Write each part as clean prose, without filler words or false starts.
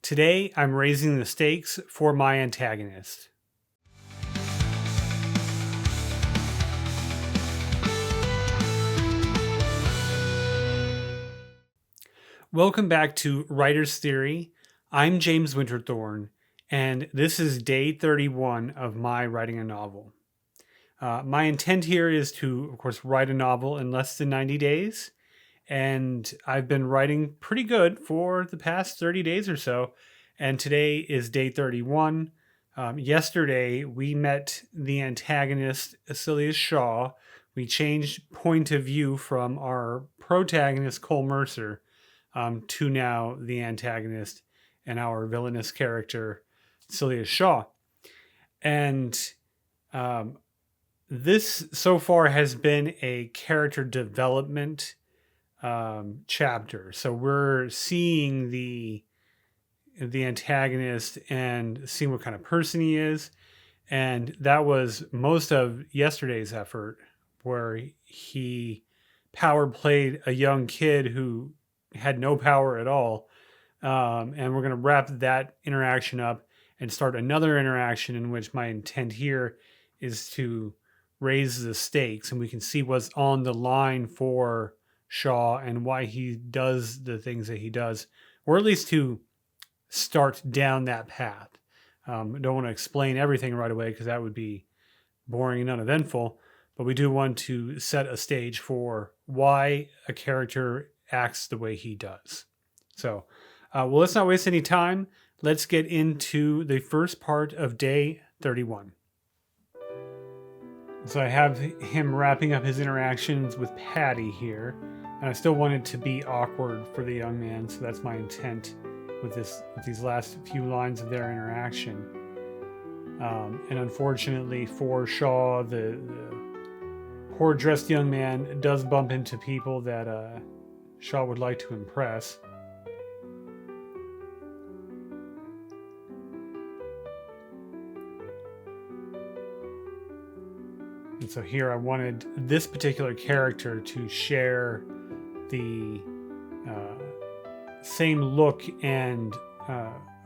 Today, I'm raising the stakes for my antagonist. Welcome back to Writer's Theory. I'm James Winterthorn, and this is day 31 of my writing a novel. My intent here is to, of course, write a novel in less than 90 days, and I've been writing pretty good for the past 30 days or so, and today is day 31. Yesterday, we met the antagonist, Cecilia Shaw. We changed point of view from our protagonist, Cole Mercer, to now the antagonist and our villainous character, Celia Shaw. And this so far has been a character development chapter. So we're seeing the antagonist and seeing what kind of person he is. And that was most of yesterday's effort, where he power played a young kid who had no power at all. And we're going to wrap that interaction up and start another interaction in which my intent here is to raise the stakes, and we can see what's on the line for Shaw and why he does the things that he does, or at least to start down that path. I don't want to explain everything right away because that would be boring and uneventful, but we do want to set a stage for why a character acts the way he does. So, let's not waste any time. Let's get into the first part of day 31. So I have him wrapping up his interactions with Patty here, and I still want it to be awkward for the young man, so that's my intent with these last few lines of their interaction. And unfortunately for Shaw, the poor dressed young man does bump into people that Shaw would like to impress. And so here I wanted this particular character to share the same look and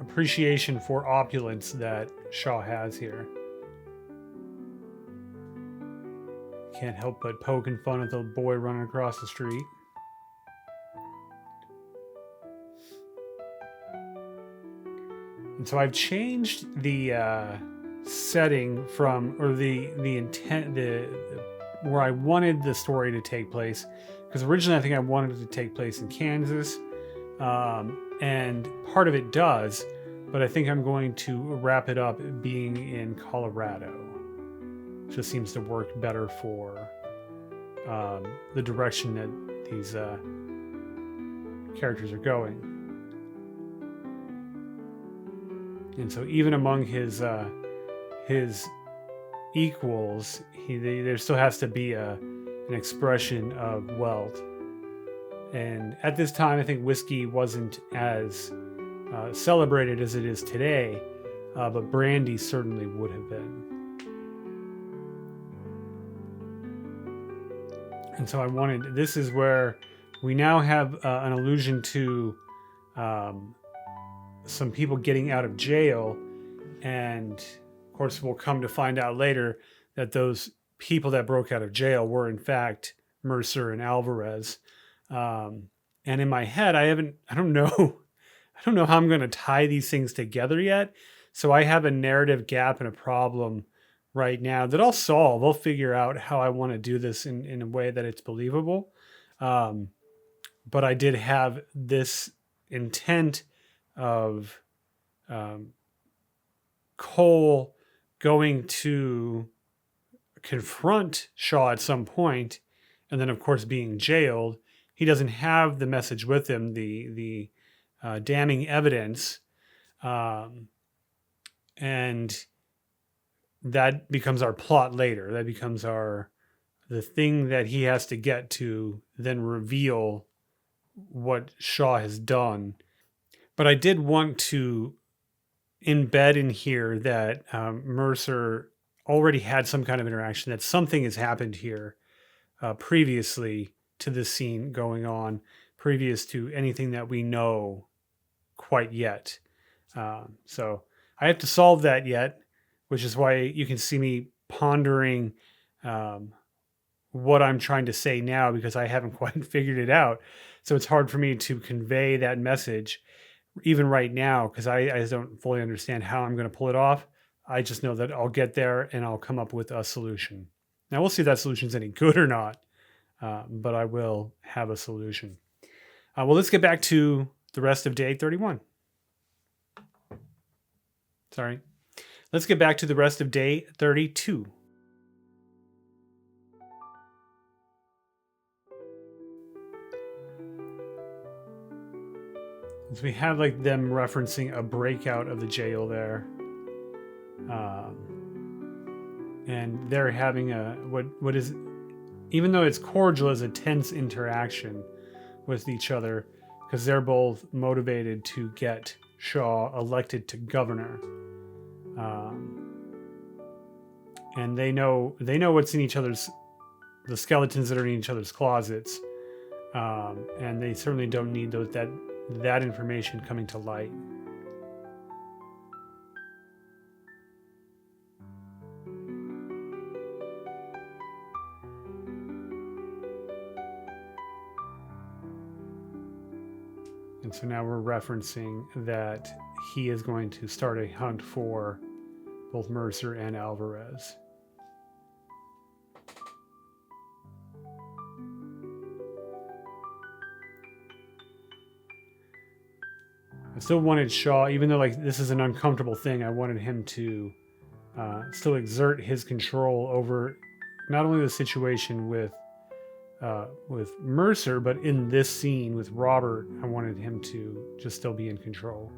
appreciation for opulence that Shaw has here. Can't help but poking fun at the boy running across the street. And so I've changed the setting from, or the intent, where I wanted the story to take place, because originally I think I wanted it to take place in Kansas, and part of it does, but I think I'm going to wrap it up being in Colorado. Just seems to work better for the direction that these characters are going. And so even among his equals, there still has to be an expression of wealth. And at this time, I think whiskey wasn't as celebrated as it is today, but brandy certainly would have been. And so this is where we now have an allusion to some people getting out of jail, and of course we'll come to find out later that those people that broke out of jail were in fact Mercer and Alvarez. And in my head, I don't know how I'm going to tie these things together yet. So I have a narrative gap and a problem right now that I'll solve. I'll figure out how I want to do this in a way that it's believable. But I did have this intent of Cole going to confront Shaw at some point, and then of course being jailed. He doesn't have the message with him, the damning evidence, and that becomes our plot later. That becomes the thing that he has to get to then reveal what Shaw has done. But I did want to embed in here that Mercer already had some kind of interaction, that something has happened here previously to this scene going on, previous to anything that we know quite yet. So I have to solve that yet, which is why you can see me pondering what I'm trying to say now, because I haven't quite figured it out. So it's hard for me to convey that message even right now, because I just don't fully understand how I'm going to pull it off. I just know that I'll get there and I'll come up with a solution. Now we'll see if that solution's any good or not, but I will have a solution. Well, let's get back to the rest of day 31. Sorry. Let's get back to the rest of day 32. So we have like them referencing a breakout of the jail there. And they're having a, what is, even though it's cordial, is a tense interaction with each other, because they're both motivated to get Shaw elected to governor. And they know what's in each other's, the skeletons that are in each other's closets. And they certainly don't need that information coming to light. And so now we're referencing that he is going to start a hunt for both Mercer and Alvarez. I still wanted Shaw, even though like this is an uncomfortable thing, I wanted him to still exert his control over not only the situation with Mercer, but in this scene with Robert, I wanted him to just still be in control.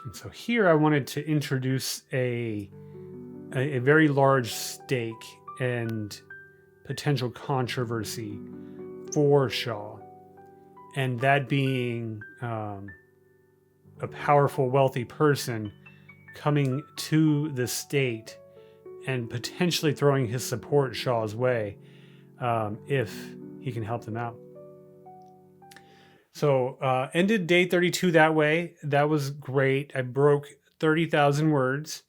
And so here I wanted to introduce a very large stake and potential controversy for Shaw, and that being a powerful, wealthy person coming to the state and potentially throwing his support Shaw's way if he can help them out. So ended day 32 that way. That was great. I broke 30,000 words.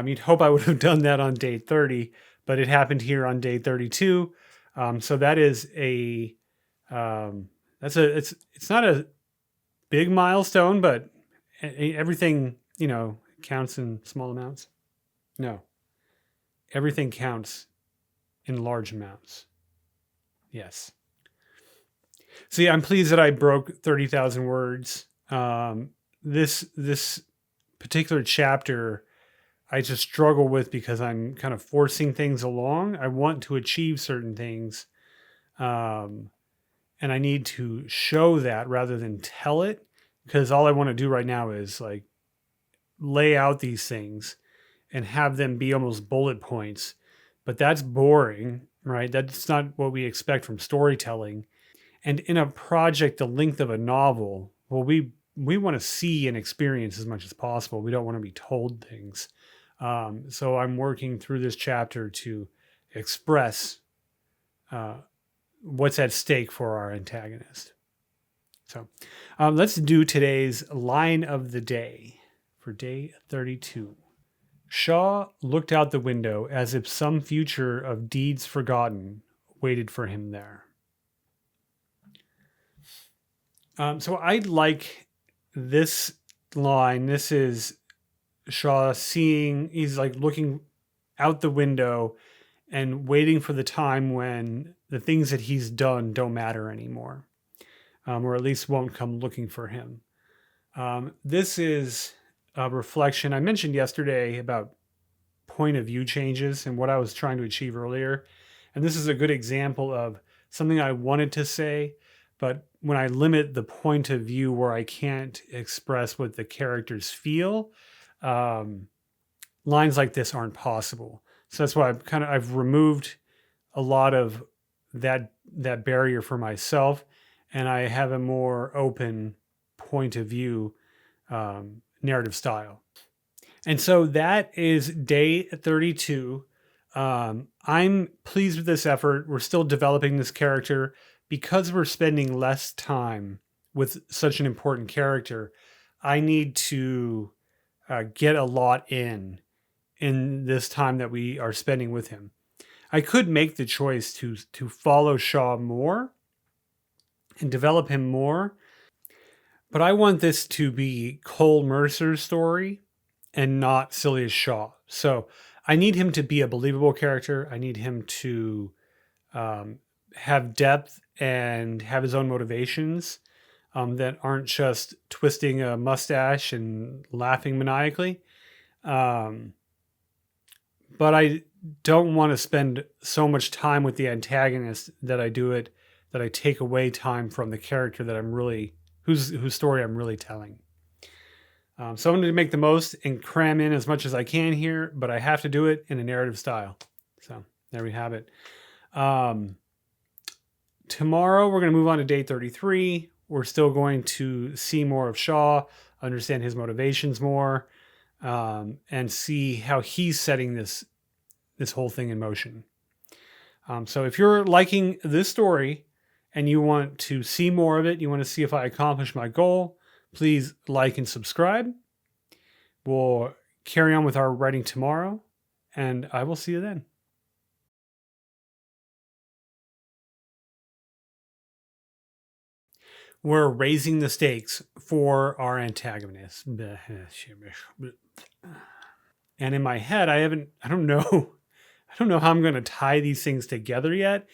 You'd hope I would have done that on day 30, but it happened here on day 32. So that is it's not a big milestone, but everything, counts in small amounts. No, everything counts in large amounts. Yes. See, I'm pleased that I broke 30,000 words. This particular chapter, I just struggle with because I'm kind of forcing things along. I want to achieve certain things. And I need to show that rather than tell it, because all I want to do right now is like lay out these things and have them be almost bullet points. But that's boring, right? That's not what we expect from storytelling. And in a project the length of a novel, well, we want to see and experience as much as possible. We don't want to be told things. So I'm working through this chapter to express what's at stake for our antagonist. So let's do today's line of the day for day 32. Shaw looked out the window as if some future of deeds forgotten waited for him there. So I like this line. This is Shaw he's like looking out the window and waiting for the time when the things that he's done don't matter anymore, or at least won't come looking for him. This is a reflection. I mentioned yesterday about point of view changes and what I was trying to achieve earlier. And this is a good example of something I wanted to say, but when I limit the point of view where I can't express what the characters feel, lines like this aren't possible. So that's why I've removed a lot of that barrier for myself, and I have a more open point of view narrative style. And so that is day 32 I'm pleased with this effort. We're still developing this character because we're spending less time with such an important character. I need to get a lot in this time that we are spending with him. I could make the choice to follow Shaw more and develop him more, but I want this to be Cole Mercer's story and not Silius Shaw. So I need him to be a believable character. I need him to have depth and have his own motivations that aren't just twisting a mustache and laughing maniacally. But I don't want to spend so much time with the antagonist that I take away time from the character that I'm really whose story I'm really telling. So I'm going to make the most and cram in as much as I can here, but I have to do it in a narrative style. So there we have it. Tomorrow we're going to move on to day 33. We're still going to see more of Shaw, understand his motivations more, and see how he's setting this whole thing in motion. So if you're liking this story and you want to see more of it, you want to see if I accomplish my goal, please like and subscribe. We'll carry on with our writing tomorrow, and I will see you then. We're raising the stakes for our antagonist. And in my head, I don't know how I'm going to tie these things together yet,